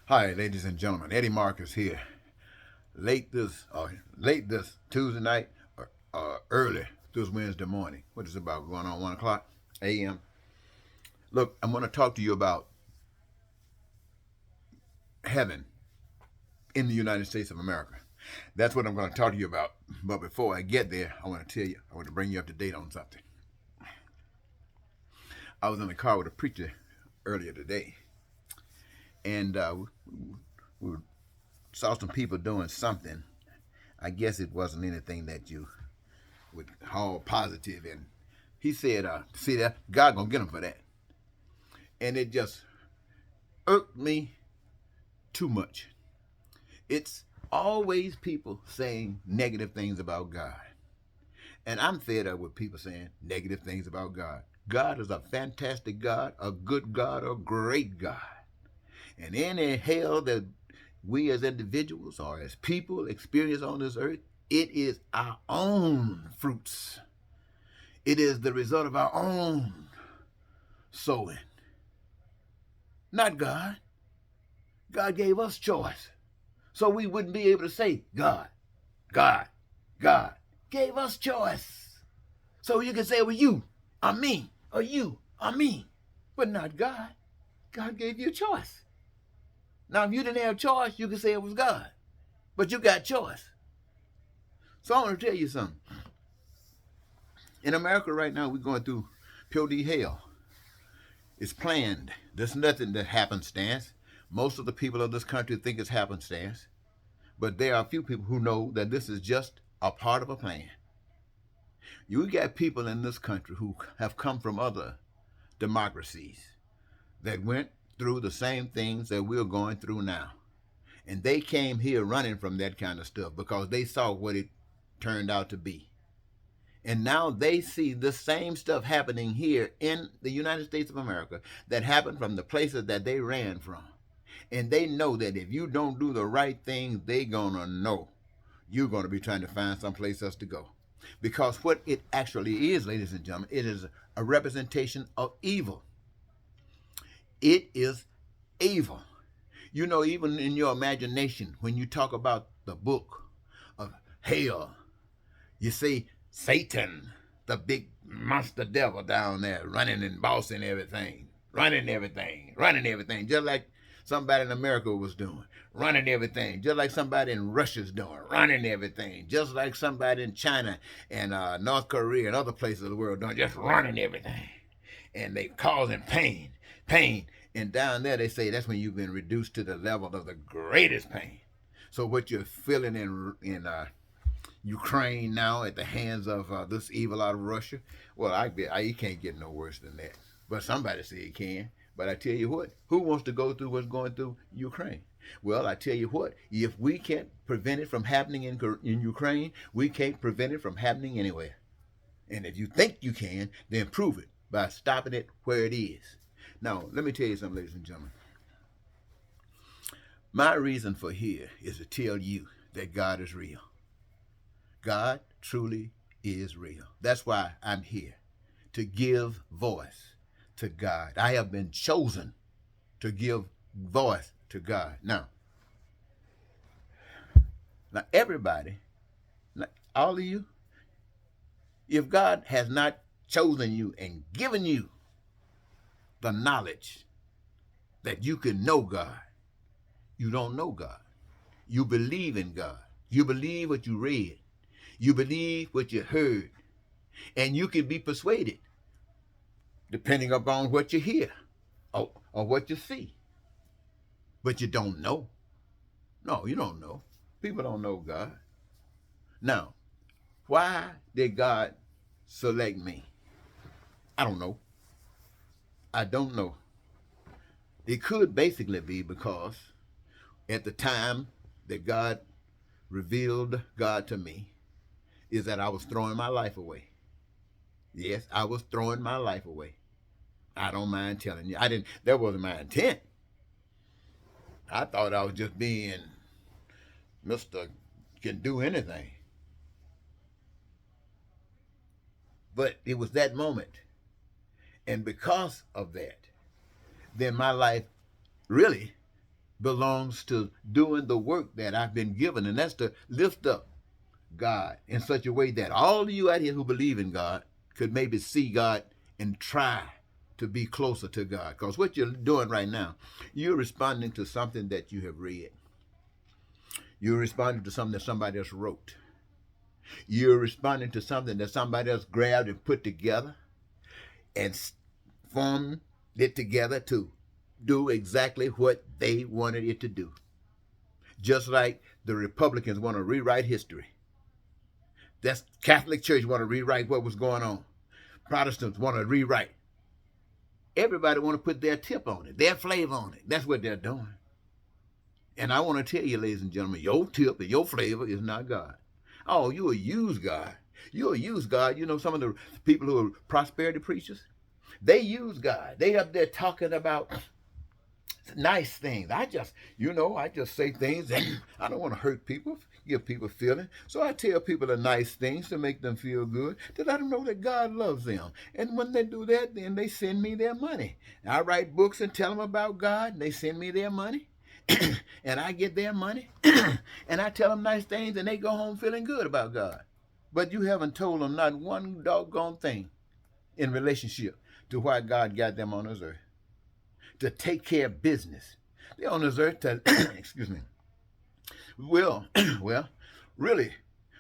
Hi, ladies and gentlemen. Eddie Marcus here. Late this Tuesday night, or early this Wednesday morning. What is it about going on 1 o'clock a.m.? Look, I'm going to talk to you about heaven in the United States of America. That's what I'm going to talk to you about. But before I get there, I want to tell you, I want to bring you up to date on something. I was in the car with a preacher earlier today, and we saw some people doing something. I guess it wasn't anything that you would call positive, and he said, "See that God gonna get him for that," and it just irked me too much. It's always people saying negative things about God, and I'm fed up with people saying negative things about God. God is a fantastic God, a good God, a great God, and any hell that we as individuals or as people experience on this earth, it is our own fruits. It is the result of our own sowing, not God. God gave us choice. So we wouldn't be able to say, God, God, God gave us choice. So you can say, well, you or me, or you or me, but not God. God gave you a choice. Now, if you didn't have a choice, you could say it was God, but you got choice. So I want to tell you something. In America right now, we're going through pure hell. It's planned. There's nothing that happenstance. Most of the people of this country think it's happenstance, but there are a few people who know that this is just a part of a plan. You got people in this country who have come from other democracies that went through the same things that we're going through now. And they came here running from that kind of stuff because they saw what it turned out to be. And now they see the same stuff happening here in the United States of America that happened from the places that they ran from. And they know that if you don't do the right thing, they gonna know you're gonna be trying to find someplace else to go. Because what it actually is, ladies and gentlemen, it is a representation of evil. It is evil. You know, even in your imagination, when you talk about the book of hell, you see Satan, the big monster devil down there, running and bossing everything, running everything, just like somebody in America was doing, running everything, just like somebody in Russia's doing, running everything, just like somebody in China and North Korea and other places of the world doing, just running everything. And they causing pain. And down there, they say that's when you've been reduced to the level of the greatest pain. So what you're feeling in Ukraine now at the hands of this evil out of Russia. Well, it can't get no worse than that. But somebody say it can. But I tell you what, who wants to go through what's going through Ukraine? Well, I tell you what, if we can't prevent it from happening in Ukraine, we can't prevent it from happening anywhere. And if you think you can, then prove it by stopping it where it is. Now, let me tell you something, ladies and gentlemen. My reason for here is to tell you that God is real. God truly is real. That's why I'm here, to give voice to God. I have been chosen to give voice to God. Now everybody, all of you, if God has not chosen you and given you the knowledge that you can know God, you don't know God. You believe in God. You believe what you read. You believe what you heard. And you can be persuaded depending upon what you hear or what you see. But you don't know. No, you don't know. People don't know God. Now, why did God select me? I don't know. I don't know. It could basically be because at the time that God revealed God to me, is that I was throwing my life away. Yes, I was throwing my life away. I don't mind telling you. That wasn't my intent. I thought I was just being Mr. Can do anything. But it was that moment. And because of that, then my life really belongs to doing the work that I've been given, and that's to lift up God in such a way that all of you out here who believe in God could maybe see God and try to be closer to God. Because what you're doing right now, you're responding to something that you have read. You're responding to something that somebody else wrote. You're responding to something that somebody else grabbed and put together and formed it together to do exactly what they wanted it to do. Just like the Republicans want to rewrite history. That's Catholic Church want to rewrite what was going on. Protestants want to rewrite. Everybody want to put their tip on it, their flavor on it. That's what they're doing. And I want to tell you, ladies and gentlemen, your tip and your flavor is not God. Oh, you'll use God. You'll use God. You know, some of the people who are prosperity preachers, they use God. They up there talking about nice things. I just say things and I don't want to hurt people, give people feeling. So I tell people the nice things to make them feel good, to let them know that God loves them. And when they do that, then they send me their money. I write books and tell them about God, and they send me their money. And I get their money. And I tell them nice things, and they go home feeling good about God. But you haven't told them not one doggone thing in relationship to why God got them on this earth. To take care of business. They're on this earth to, excuse me, really,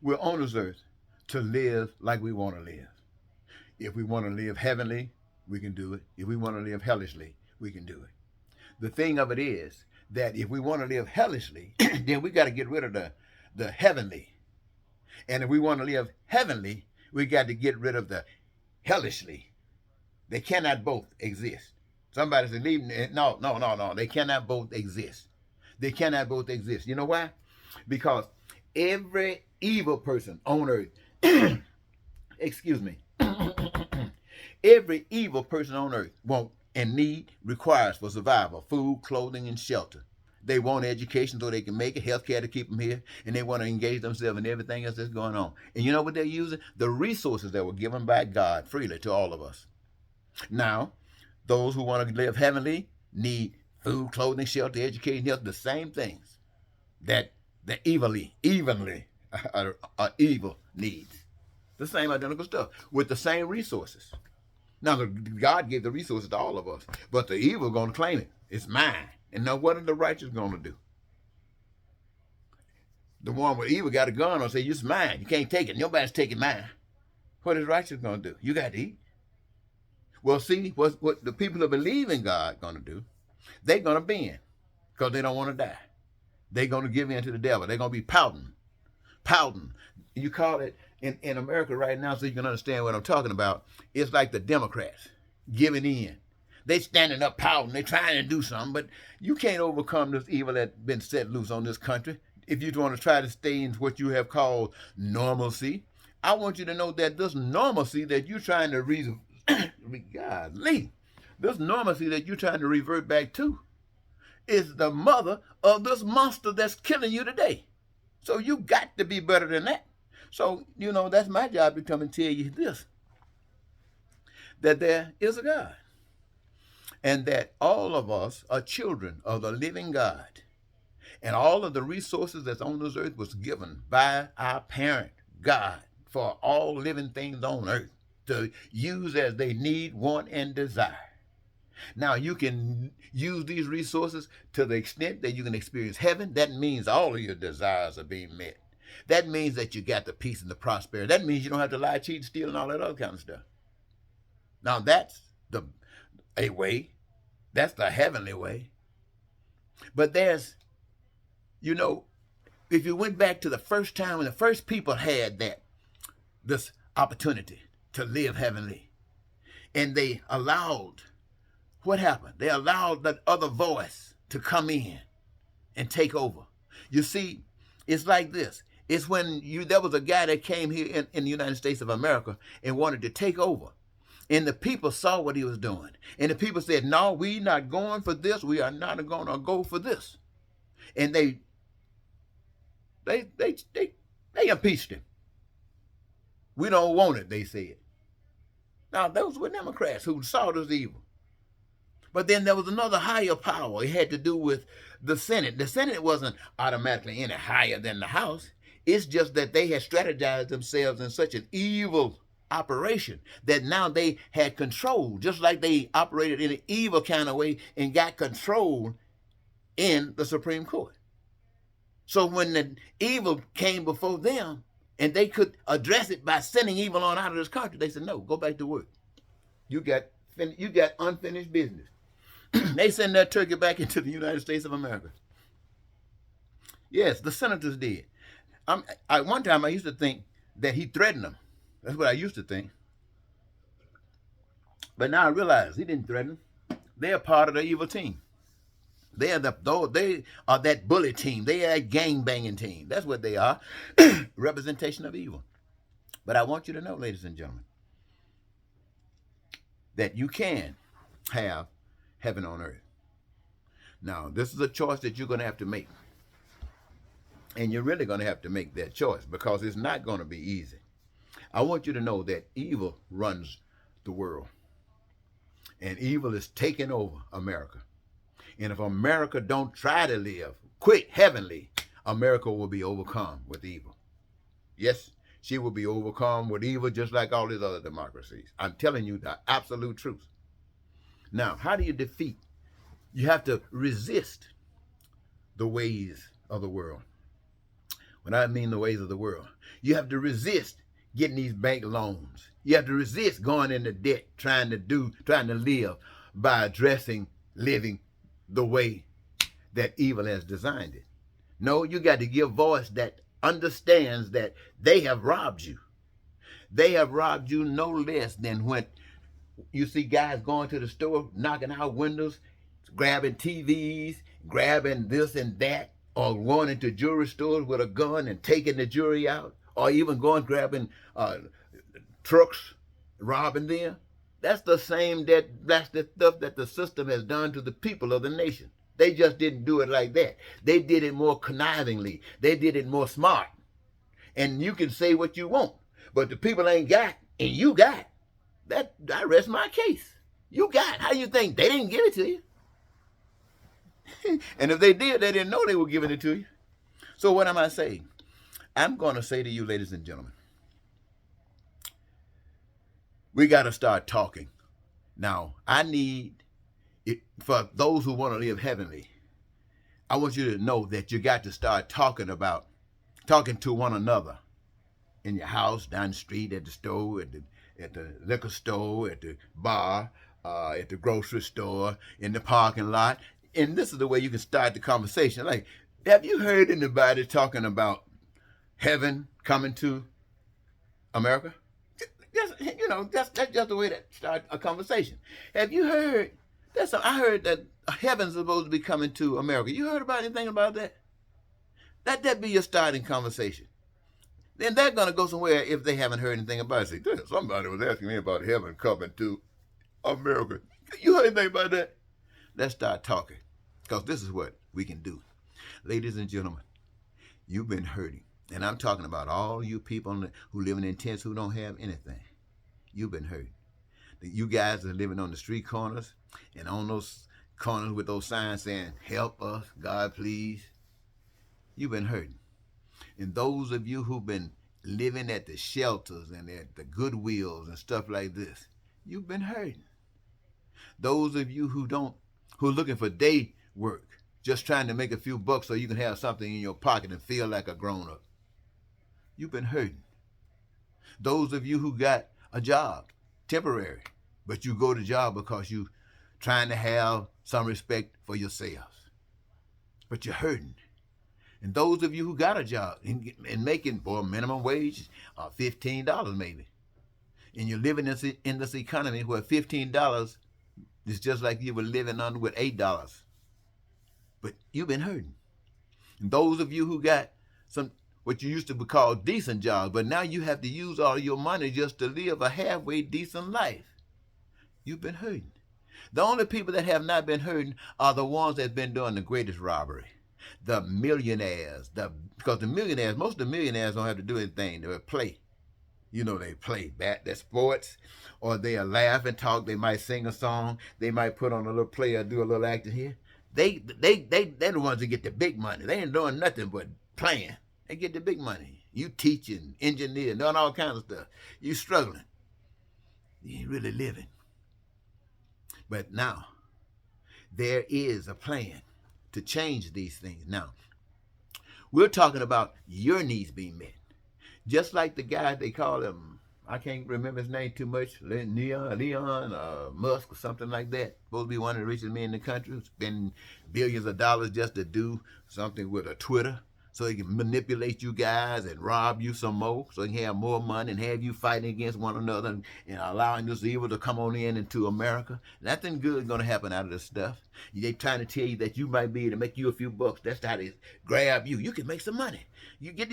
we're on this earth to live like we want to live. If we want to live heavenly, we can do it. If we want to live hellishly, we can do it. The thing of it is that if we want to live hellishly, then we got to get rid of the heavenly. And if we want to live heavenly, we got to get rid of the hellishly. They cannot both exist. Somebody said, no. They cannot both exist. They cannot both exist. You know why? Because every evil person on earth, excuse me, every evil person on earth want and requires for survival food, clothing, and shelter. They want education so they can make it, health care to keep them here, and they want to engage themselves in everything else that's going on. And you know what they're using? The resources that were given by God freely to all of us. Now, those who want to live heavenly need food, clothing, shelter, education, health, the same things that the evil needs. The same identical stuff with the same resources. Now, God gave the resources to all of us, but the evil is going to claim it. It's mine. And now what are the righteous going to do? The one with evil got a gun and say, it's mine. You can't take it. Nobody's taking mine. What is righteous going to do? You got to eat. Well, see, what the people who believe in God going to do, they're going to bend because they don't want to die. They're going to give in to the devil. They're going to be pouting. You call it, in America right now, so you can understand what I'm talking about, it's like the Democrats giving in. They standing up pouting. They're trying to do something, but you can't overcome this evil that's been set loose on this country if you want to try to stay in what you have called normalcy. I want you to know that this normalcy that you're trying to this normalcy that you're trying to revert back to is the mother of this monster that's killing you today. So you got to be better than that. So, that's my job to come and tell you this, that there is a God and that all of us are children of the living God. And all of the resources that's on this earth was given by our parent, God, for all living things on earth to use as they need, want, and desire. Now, you can use these resources to the extent that you can experience heaven. That means all of your desires are being met. That means that you got the peace and the prosperity. That means you don't have to lie, cheat, steal, and all that other kind of stuff. Now, that's a way. That's the heavenly way. But there's, if you went back to the first time when the first people had this opportunity to live heavenly, and they allowed, what happened? They allowed that other voice to come in and take over. You see, it's like this. It's when there was a guy that came here in the United States of America and wanted to take over. And the people saw what he was doing. And the people said, no, we're not going for this. We are not going to go for this. And they impeached him. We don't want it, they said. Now, those were Democrats who saw this evil. But then there was another higher power. It had to do with the Senate. The Senate wasn't automatically any higher than the House. It's just that they had strategized themselves in such an evil operation that now they had control, just like they operated in an evil kind of way and got control in the Supreme Court. So when the evil came before them and they could address it by sending evil on out of this country, they said, no, go back to work. You got unfinished business. They send that turkey back into the United States of America. Yes, the senators did. One time I used to think that he threatened them. That's what I used to think. But now I realize he didn't threaten them. They're part of the evil team. They are that bully team. They are a gang banging team. That's what they are. Representation of evil. But I want you to know, ladies and gentlemen, that you can have heaven on earth. Now, this is a choice that you're going to have to make. And you're really going to have to make that choice because it's not going to be easy. I want you to know that evil runs the world. And evil is taking over America. And if America don't try to live quick, heavenly, America will be overcome with evil. Yes, she will be overcome with evil just like all these other democracies. I'm telling you the absolute truth. Now, how do you defeat? You have to resist the ways of the world. When I mean the ways of the world, you have to resist getting these bank loans. You have to resist going into debt, trying to live by living the way that evil has designed it. No, you got to give voice that understands that they have robbed you. They have robbed you no less than when you see guys going to the store, knocking out windows, grabbing TVs, grabbing this and that, or going into jewelry stores with a gun and taking the jewelry out, or even grabbing trucks, robbing them. That's the stuff that the system has done to the people of the nation. They just didn't do it like that. They did it more connivingly. They did it more smart. And you can say what you want, but the people ain't got, and you got. I rest my case. You got. How do you think? They didn't give it to you. And if they did, they didn't know they were giving it to you. So what am I saying? I'm going to say to you, ladies and gentlemen, we got to start talking. Now, I need it for those who want to live heavenly. I want you to know that you got to start talking to one another in your house, down the street, at the store, at the liquor store, at the bar, at the grocery store, in the parking lot. And this is the way you can start the conversation. Like, have you heard anybody talking about heaven coming to America? That's just the way to start a conversation. Have you heard? I heard that heaven's supposed to be coming to America. You heard about anything about that? Let that be your starting conversation. Then they're going to go somewhere if they haven't heard anything about it. Say, somebody was asking me about heaven coming to America. You heard anything about that? Let's start talking, because this is what we can do. Ladies and gentlemen, you've been hurting. And I'm talking about all you people who live in tents who don't have anything. You've been hurting. You guys are living on the street corners and on those corners with those signs saying, help us, God, please. You've been hurting. And those of you who've been living at the shelters and at the Goodwills and stuff like this, you've been hurting. Those of you who are looking for day work, just trying to make a few bucks so you can have something in your pocket and feel like a grown-up, you've been hurting. Those of you who got a job, temporary, but you go to job because you trying to have some respect for yourselves, but you're hurting. And those of you who got a job and making minimum wage, $15 maybe, and you're living in this economy where $15 is just like you were living on with $8, but you've been hurting. And those of you who got what you used to be called decent jobs, but now you have to use all your money just to live a halfway decent life, you've been hurting. The only people that have not been hurting are the ones that have been doing the greatest robbery. The millionaires, because most of the millionaires don't have to do anything. They play. They play their sports, or they'll laugh and talk. They might sing a song. They might put on a little play or do a little acting here. They're the ones that get the big money. They ain't doing nothing but playing. They get the big money. You teaching, engineering, doing all kinds of stuff. You struggling. You ain't really living. But now, there is a plan to change these things. Now, we're talking about your needs being met. Just like the guy, they call him, I can't remember his name too much, Leon Musk or something like that. Supposed to be one of the richest men in the country, spending billions of dollars just to do something with a Twitter so he can manipulate you guys and rob you some more so he can have more money and have you fighting against one another and allowing this evil to come on in into America. Nothing good is going to happen out of this stuff. They trying to tell you that you might be able to make you a few bucks. That's how they grab you. You can make some money. You get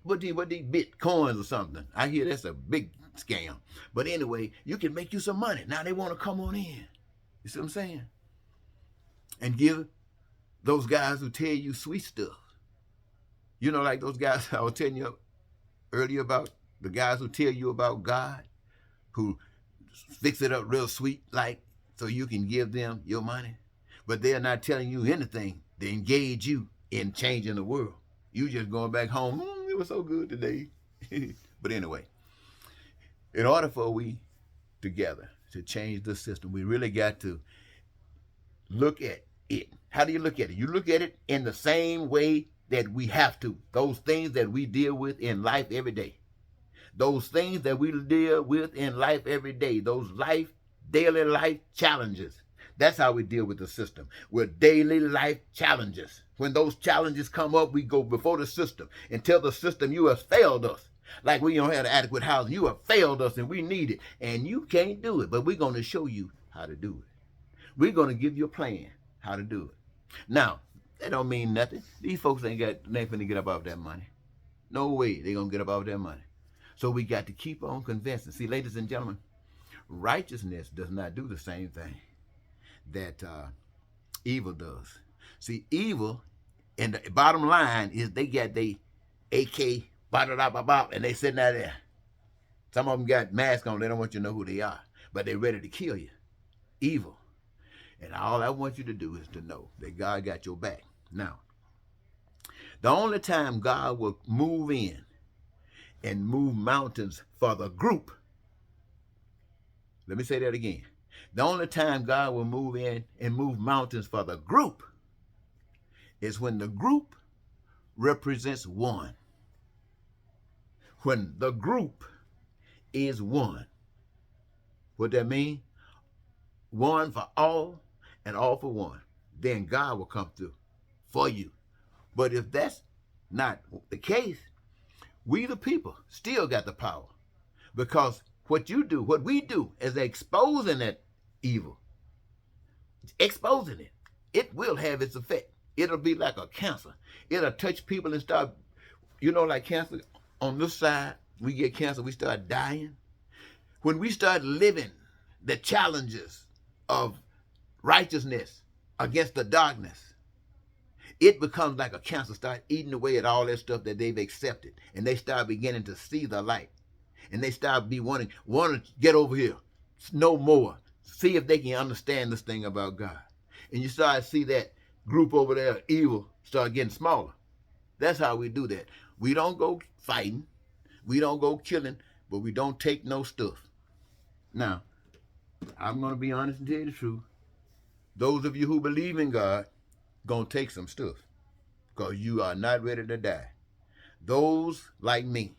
what these Bitcoins or something. I hear that's a big scam. But anyway, you can make you some money. Now they want to come on in. You see what I'm saying? And give those guys who tell you sweet stuff. You know, like those guys I was telling you earlier about, the guys who tell you about God, who fix it up real sweet, like, so you can give them your money. But they're not telling you anything to engage you in changing the world. You just going back home, it was so good today. But anyway, in order for we together to change the system, we really got to look at it. How do you look at it? You look at it in the same way that we have to. Those things that we deal with in life every day. Those things that we deal with in life every day. Those daily life challenges. That's how we deal with the system. With daily life challenges. When those challenges come up, we go before the system and tell the system, you have failed us. Like we don't have adequate housing. You have failed us and we need it. And you can't do it. But we're going to show you how to do it. We're going to give you a plan how to do it. Now, that don't mean nothing. These folks ain't finna get up off that money. No way they gonna get up off that money. So we got to keep on convincing. See, ladies and gentlemen, righteousness does not do the same thing that evil does. See, evil, and the bottom line is they got they AK, and they sitting out there. Some of them got masks on. They don't want you to know who they are, but they're ready to kill you. Evil. And all I want you to do is to know that God got your back. Now, the only time God will move in and move mountains for the group, let me say that again. The only time God will move in and move mountains for the group is when the group represents one. When the group is one. What that mean? One for all and all for one. Then God will come through for you. But if that's not the case, we the people still got the power. Because what we do is exposing that evil. Exposing it. It will have its effect. It'll be like a cancer. It'll touch people and start, like cancer on this side, we get cancer, we start dying. When we start living the challenges of righteousness against the darkness, it becomes like a cancer, start eating away at all that stuff that they've accepted. And they start beginning to see the light. And they start wanting to get over here, know more, see if they can understand this thing about God. And you start to see that group over there, evil, start getting smaller. That's how we do that. We don't go fighting. We don't go killing, but we don't take no stuff. Now, I'm going to be honest and tell you the truth. Those of you who believe in God, going to take some stuff because you are not ready to die. Those like me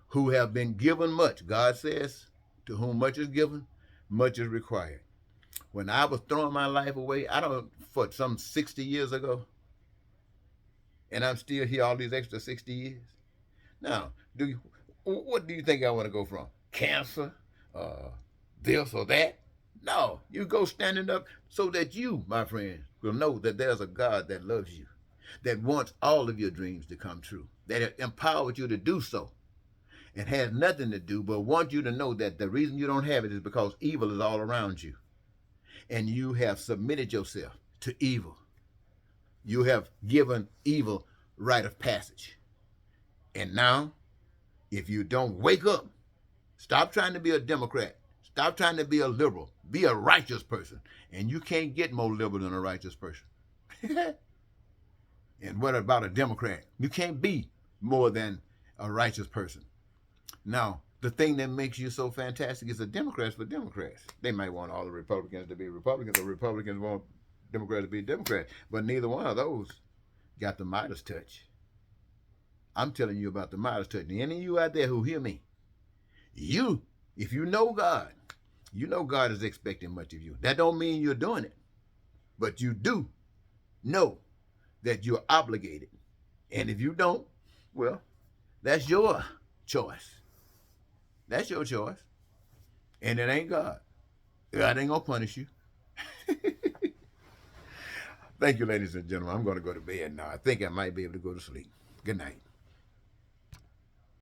who have been given much, God says, to whom much is given, much is required. When I was throwing my life away, for some 60 years ago, and I'm still here all these extra 60 years. Now, what do you think I want to go from? Cancer? This or that? No, you go standing up so that you, my friend, will know that there's a God that loves you, that wants all of your dreams to come true, that empowers you to do so, and has nothing to do but want you to know that the reason you don't have it is because evil is all around you, and you have submitted yourself to evil. You have given evil rite of passage. And now, if you don't wake up, stop trying to be a Democrat. Stop trying to be a liberal. Be a righteous person. And you can't get more liberal than a righteous person. And what about a Democrat? You can't be more than a righteous person. Now, the thing that makes you so fantastic is the Democrats for Democrats. They might want all the Republicans to be Republicans, or Republicans want Democrats to be Democrats. But neither one of those got the Midas touch. I'm telling you about the Midas touch. And any of you out there who hear me, if you know God, you know God is expecting much of you. That don't mean you're doing it. But you do know that you're obligated. And if you don't, well, that's your choice. That's your choice. And it ain't God. God ain't going to punish you. Thank you, ladies and gentlemen. I'm going to go to bed now. I think I might be able to go to sleep. Good night.